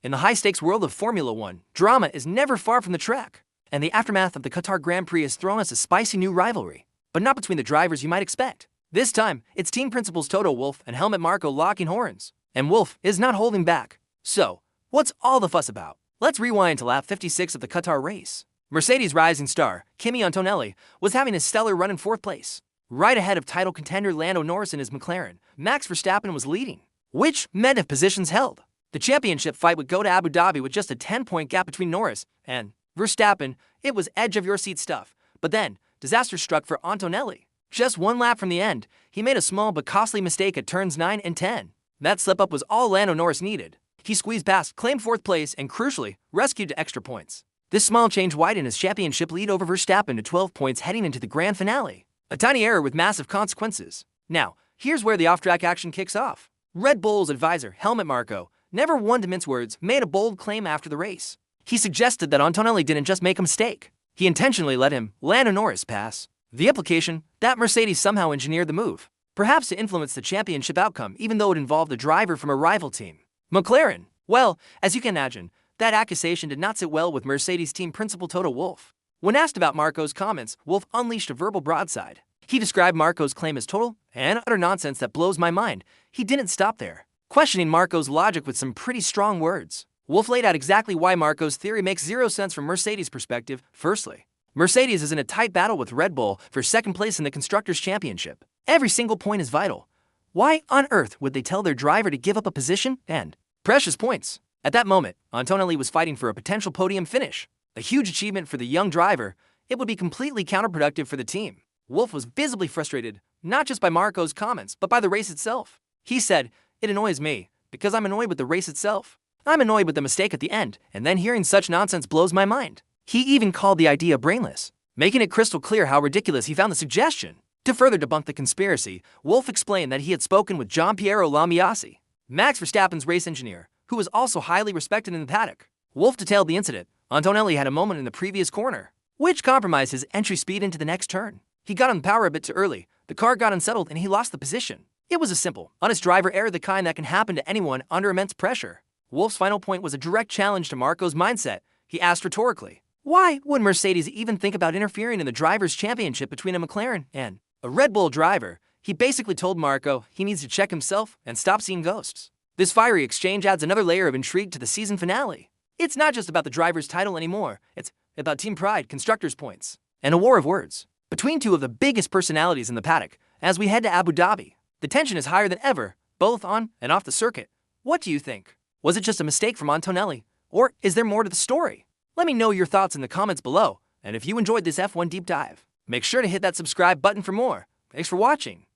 In the high-stakes world of Formula One, drama is never far from the track, and the aftermath of the Qatar Grand Prix has thrown us a spicy new rivalry, but not between the drivers you might expect. This time, it's team principals Toto Wolff and Helmut Marko locking horns, and Wolff is not holding back. So, what's all the fuss about? Let's rewind to lap 56 of the Qatar race. Mercedes' rising star, Kimi Antonelli, was having a stellar run in 4th place. Right ahead of title contender Lando Norris in his McLaren, Max Verstappen was leading, which meant if positions held, the championship fight would go to Abu Dhabi with just a 10-point gap between Norris and Verstappen. It was edge-of-your-seat stuff. But then, disaster struck for Antonelli. Just one lap from the end, he made a small but costly mistake at turns 9 and 10. That slip-up was all Lando Norris needed. He squeezed past, claimed 4th place, and crucially, rescued to extra points. This small change widened his championship lead over Verstappen to 12 points heading into the grand finale. A tiny error with massive consequences. Now, here's where the off-track action kicks off. Red Bull's advisor, Helmut Marko, never one to mince words, made a bold claim after the race. He suggested that Antonelli didn't just make a mistake. He intentionally let Lando Norris pass. The implication, that Mercedes somehow engineered the move, perhaps to influence the championship outcome even though it involved a driver from a rival team. McLaren. Well, as you can imagine, that accusation did not sit well with Mercedes team principal Toto Wolff. When asked about Marko's comments, Wolff unleashed a verbal broadside. He described Marko's claim as total and utter nonsense that blows my mind. He didn't stop there, questioning Marko's logic with some pretty strong words. Wolff laid out exactly why Marko's theory makes zero sense from Mercedes' perspective. Firstly, Mercedes is in a tight battle with Red Bull for 2nd place in the Constructors' Championship. Every single point is vital. Why on earth would they tell their driver to give up a position and precious points? At that moment, Antonelli was fighting for a potential podium finish. A huge achievement for the young driver. It would be completely counterproductive for the team. Wolff was visibly frustrated, not just by Marko's comments, but by the race itself. He said, "It annoys me, because I'm annoyed with the race itself. I'm annoyed with the mistake at the end, and then hearing such nonsense blows my mind." He even called the idea brainless, making it crystal clear how ridiculous he found the suggestion. To further debunk the conspiracy, Wolff explained that he had spoken with Gianpiero Lambiase, Max Verstappen's race engineer, who was also highly respected in the paddock. Wolff detailed the incident. Antonelli had a moment in the previous corner, which compromised his entry speed into the next turn. He got on the power a bit too early, the car got unsettled, and he lost the position. It was a simple, honest driver error, the kind that can happen to anyone under immense pressure. Wolff's final point was a direct challenge to Marko's mindset. He asked rhetorically, why would Mercedes even think about interfering in the drivers' championship between a McLaren and a Red Bull driver? He basically told Marko he needs to check himself and stop seeing ghosts. This fiery exchange adds another layer of intrigue to the season finale. It's not just about the driver's title anymore, it's about team pride, constructors' points, and a war of words between two of the biggest personalities in the paddock. As we head to Abu Dhabi, the tension is higher than ever, both on and off the circuit. What do you think? Was it just a mistake from Antonelli, or is there more to the story? Let me know your thoughts in the comments below, and if you enjoyed this F1 deep dive, make sure to hit that subscribe button for more. Thanks for watching.